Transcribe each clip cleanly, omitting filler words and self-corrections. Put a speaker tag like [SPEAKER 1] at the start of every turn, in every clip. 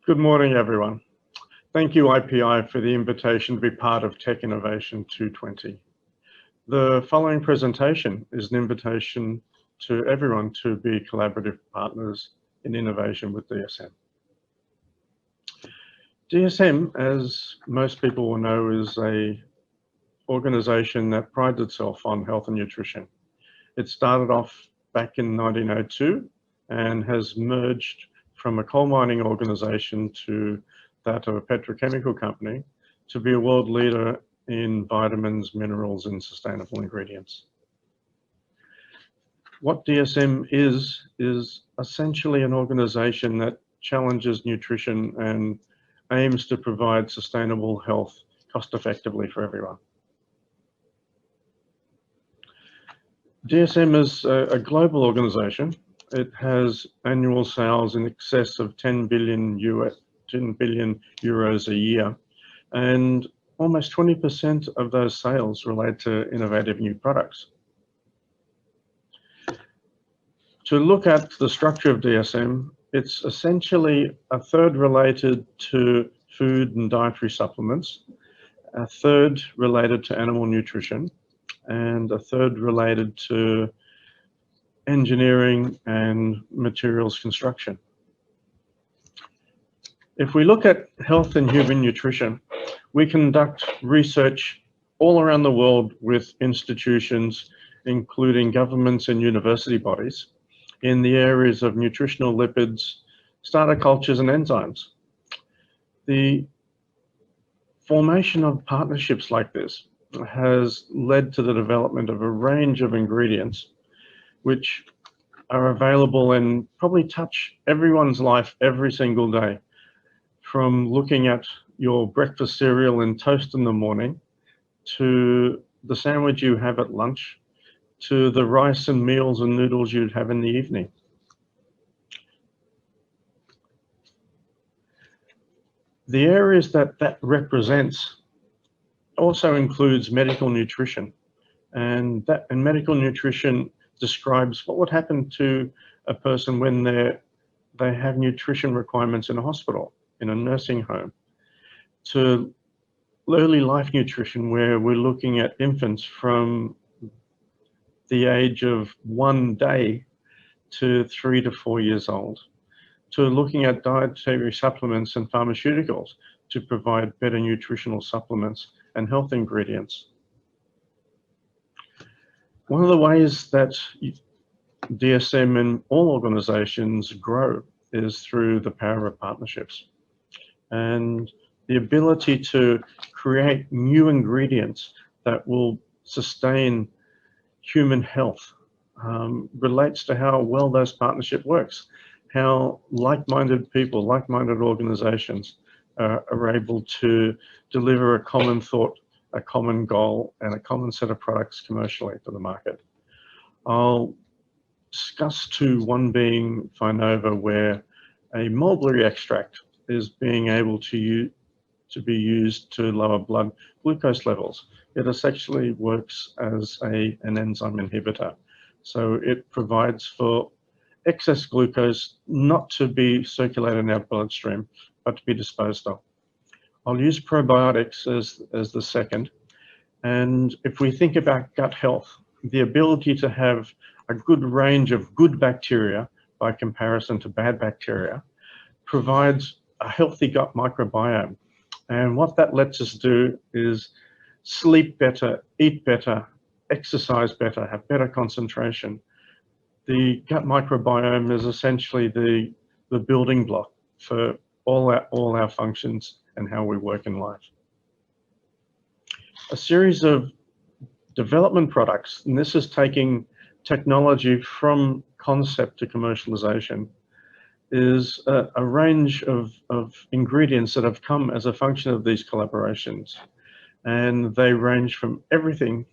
[SPEAKER 1] Good morning, everyone. Thank you, IPI, for the invitation to be part of TechInnovation 220. The following presentation is an invitation to everyone to be collaborative partners in innovation with DSM. DSM, as most people will know, is an organization that prides itself on health and nutrition. It started off back in 1902 and has merged from a coal mining organization to that of a petrochemical company to be a world leader in vitamins, minerals, and sustainable ingredients. What DSM is essentially an organization that challenges nutrition and aims to provide sustainable health cost effectively for everyone. DSM is a global organization. It has annual sales in excess of 10 billion euros a year, and almost 20% of those sales relate to innovative new products. To look at the structure of DSM, it's essentially a third related to food and dietary supplements, a third related to animal nutrition, and a third related to engineering and materials construction. If we look at health and human nutrition, we conduct research all around the world with institutions, including governments and university bodies, in the areas of nutritional lipids, starter cultures, and enzymes. The formation of partnerships like this has led to the development of a range of ingredients which are available and probably touch everyone's life every single day, from looking at your breakfast cereal and toast in the morning, to the sandwich you have at lunch, to the rice and meals and noodles you'd have in the evening. The areas that represents also includes medical nutrition, and medical nutrition describes what would happen to a person when they have nutrition requirements in a hospital, in a nursing home, to early life nutrition, where we're looking at infants from the age of 1 day to 3 to 4 years old, to looking at dietary supplements and pharmaceuticals to provide better nutritional supplements and health ingredients. One of the ways that DSM and all organizations grow is through the power of partnerships, and the ability to create new ingredients that will sustain human health relates to how well those partnership works, how like-minded people, like-minded organizations are able to deliver a common thought, a common goal, and a common set of products commercially to the market. I'll discuss one being Phenova, where a mulberry extract is being able to be used to lower blood glucose levels. It essentially works as an enzyme inhibitor. So it provides for excess glucose not to be circulated in our bloodstream, but to be disposed of. I'll use probiotics as the second. And if we think about gut health, the ability to have a good range of good bacteria by comparison to bad bacteria provides a healthy gut microbiome. And what that lets us do is sleep better, eat better, exercise better, have better concentration. The gut microbiome is essentially the building block for all our functions and how we work in life. A series of development products, and this is taking technology from concept to commercialization, is a range of ingredients that have come as a function of these collaborations. And they range from everything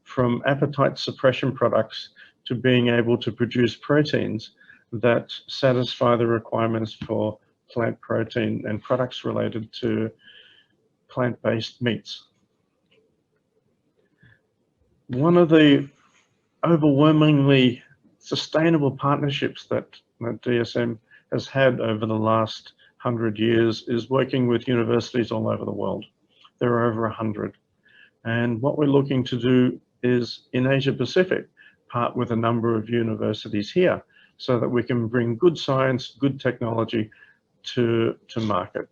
[SPEAKER 1] from appetite suppression products to being able to produce proteins that satisfy the requirements for plant protein and products related to plant-based meats. One of the overwhelmingly sustainable partnerships that DSM has had over the last 100 years is working with universities all over the world. There are over 100. And what we're looking to do is in Asia Pacific, part with a number of universities here so that we can bring good science, good technology to market.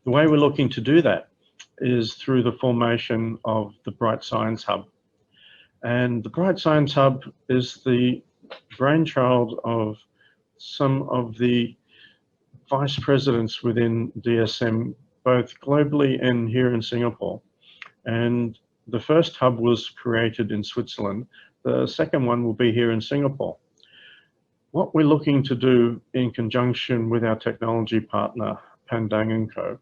[SPEAKER 1] The way we're looking to do that is through the formation of the Bright Science Hub. And the Bright Science Hub is the brainchild of some of the vice presidents within DSM, both globally and here in Singapore. And the first hub was created in Switzerland. The second one will be here in Singapore. What we're looking to do in conjunction with our technology partner, Patane & Co.,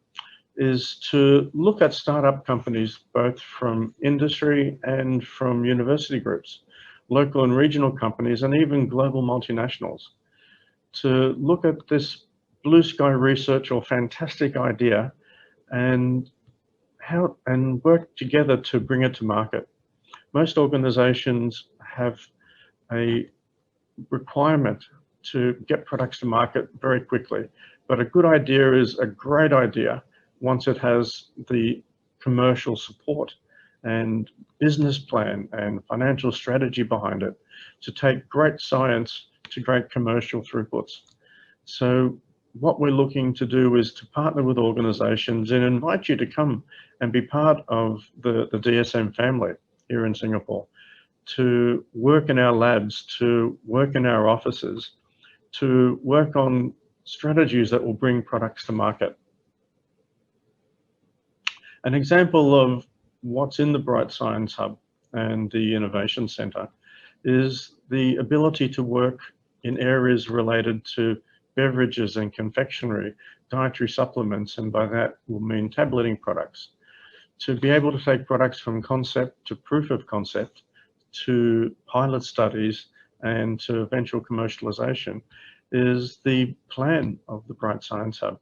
[SPEAKER 1] is to look at startup companies, both from industry and from university groups, local and regional companies, and even global multinationals, to look at this blue sky research or fantastic idea and work together to bring it to market. Most organizations have a requirement to get products to market very quickly, but a good idea is a great idea once it has the commercial support and business plan and financial strategy behind it to take great science to great commercial throughputs. So what we're looking to do is to partner with organizations and invite you to come and be part of the DSM family here in Singapore, to work in our labs, to work in our offices, to work on strategies that will bring products to market. An example of what's in the Bright Science Hub and the Innovation Centre is the ability to work in areas related to beverages and confectionery, dietary supplements, and by that will mean tableting products. To be able to take products from concept to proof of concept, to pilot studies, and to eventual commercialization is the plan of the Bright Science Hub.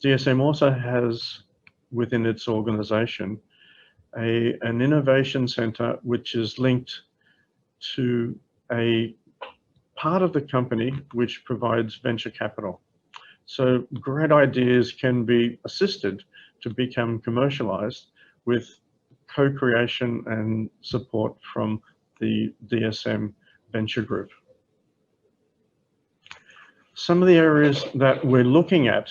[SPEAKER 1] DSM also has within its organization an innovation center which is linked to a part of the company which provides venture capital. So great ideas can be assisted to become commercialized with co-creation and support from the DSM Venture Group. Some of the areas that we're looking at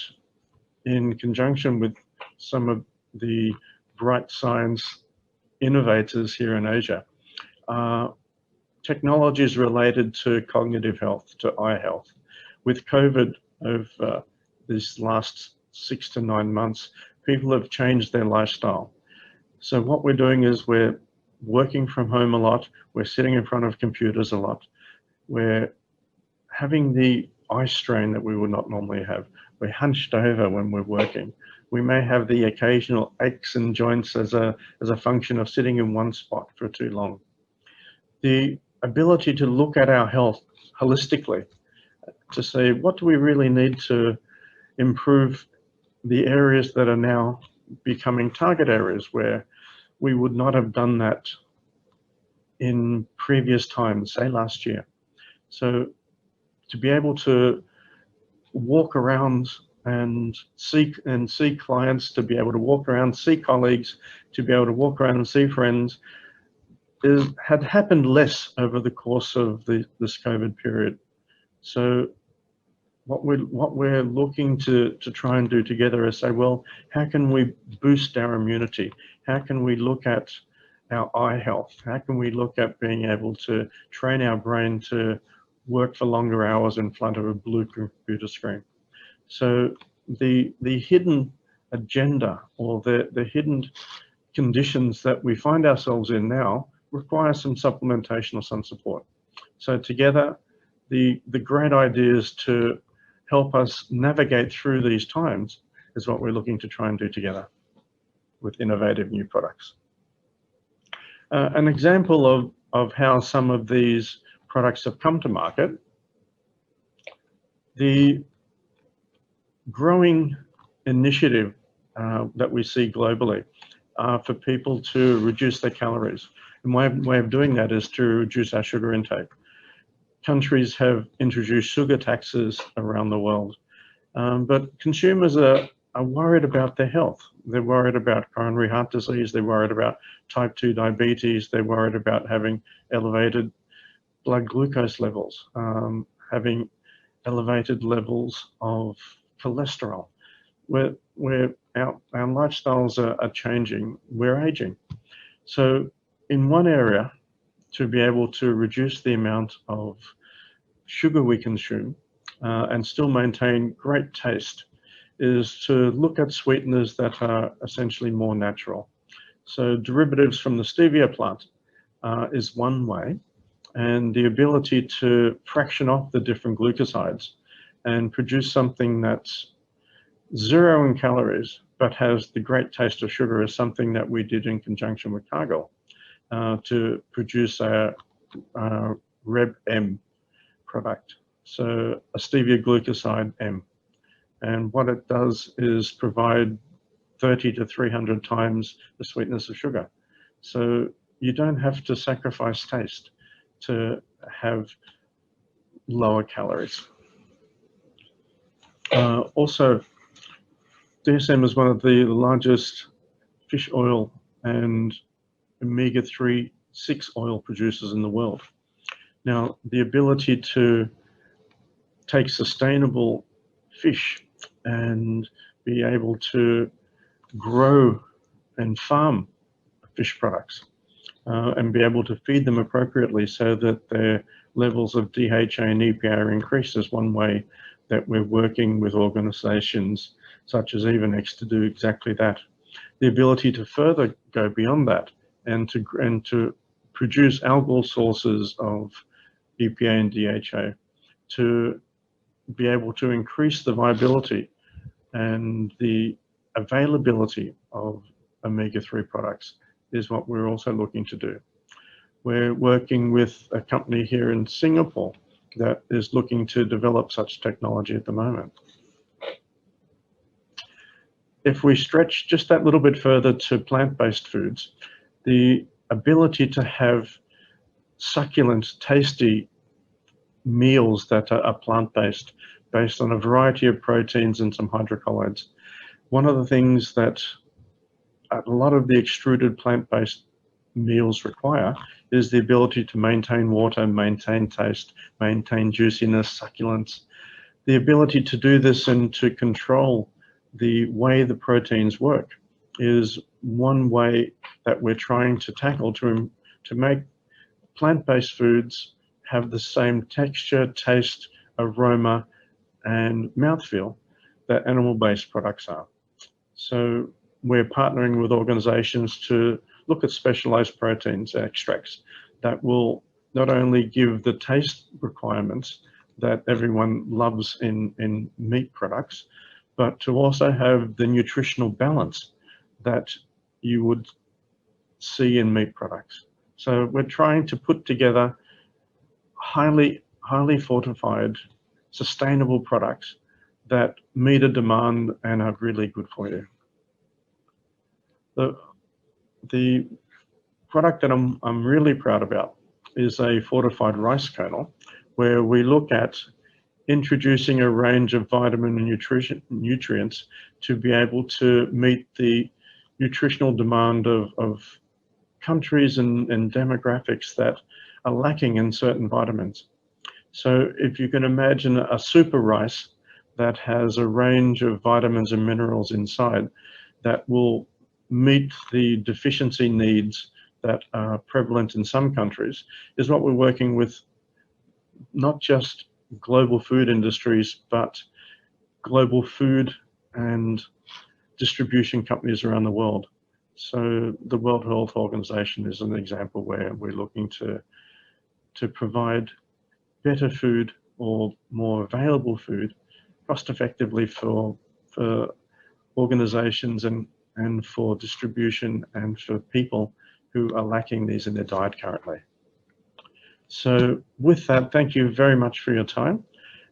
[SPEAKER 1] in conjunction with some of the bright science innovators here in Asia are technologies related to cognitive health, to eye health. With COVID of these last 6 to 9 months, people have changed their lifestyle. So what we're doing is we're working from home a lot, we're sitting in front of computers a lot, we're having the eye strain that we would not normally have. We're hunched over when we're working. We may have the occasional aches and joints as a function of sitting in one spot for too long. The ability to look at our health holistically, to say, what do we really need to improve the areas that are now becoming target areas where we would not have done that in previous times, say last year. So to be able to walk around and see clients, to be able to walk around, see colleagues, to be able to walk around and see friends, had happened less over the course of this COVID period. So what we're looking to try and do together is say, well, how can we boost our immunity? How can we look at our eye health? How can we look at being able to train our brain to work for longer hours in front of a blue computer screen? So the hidden agenda or the hidden conditions that we find ourselves in now require some supplementation or some support. So together, the great ideas to help us navigate through these times is what we're looking to try and do together with innovative new products. An example of how some of these products have come to market, the growing initiative that we see globally for people to reduce their calories. And my way of doing that is to reduce our sugar intake. countries have introduced sugar taxes around the world, but consumers are worried about their health. They're worried about coronary heart disease, they're worried about type 2 diabetes, they're worried about having elevated blood glucose levels, having elevated levels of cholesterol. Our lifestyles are changing, we're aging. So in one area, to be able to reduce the amount of sugar we consume and still maintain great taste is to look at sweeteners that are essentially more natural. So derivatives from the stevia plant is one way, and the ability to fraction off the different glucosides and produce something that's 0 in calories but has the great taste of sugar is something that we did in conjunction with Cargill to produce a Reb-M product, so a stevia glucoside M. And what it does is provide 30 to 300 times the sweetness of sugar. So you don't have to sacrifice taste to have lower calories. Also, DSM is one of the largest fish oil and omega-3 6 oil producers in the world. Now, the ability to take sustainable fish and be able to grow and farm fish products and be able to feed them appropriately so that their levels of DHA and EPA are increased is one way that we're working with organizations such as Evenex to do exactly that. The ability to further go beyond that and to produce algal sources of EPA and DHA to be able to increase the viability and the availability of omega-3 products is what we're also looking to do. We're working with a company here in Singapore that is looking to develop such technology at the moment. If we stretch just that little bit further to plant-based foods, the ability to have succulent, tasty meals that are plant-based, based on a variety of proteins and some hydrocolloids. One of the things that a lot of the extruded plant-based meals require is the ability to maintain water, maintain taste, maintain juiciness, succulence. The ability to do this and to control the way the proteins work is one way that we're trying to tackle to make plant-based foods have the same texture, taste, aroma, and mouthfeel that animal-based products are. So we're partnering with organizations to look at specialized proteins extracts that will not only give the taste requirements that everyone loves in meat products, but to also have the nutritional balance that you would see in meat products. So we're trying to put together highly fortified, sustainable products that meet a demand and are really good for you. The product that I'm really proud about is a fortified rice kernel, where we look at introducing a range of vitamin and nutrients to be able to meet the nutritional demand of countries and demographics that are lacking in certain vitamins. So if you can imagine a super rice that has a range of vitamins and minerals inside that will meet the deficiency needs that are prevalent in some countries, is what we're working with, not just global food industries, but global food and distribution companies around the world. So the World Health Organization is an example where we're looking to provide better food or more available food cost effectively for organizations and for distribution and for people who are lacking these in their diet currently. So with that, thank you very much for your time,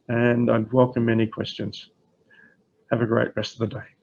[SPEAKER 1] and I'd welcome any questions. Have a great rest of the day.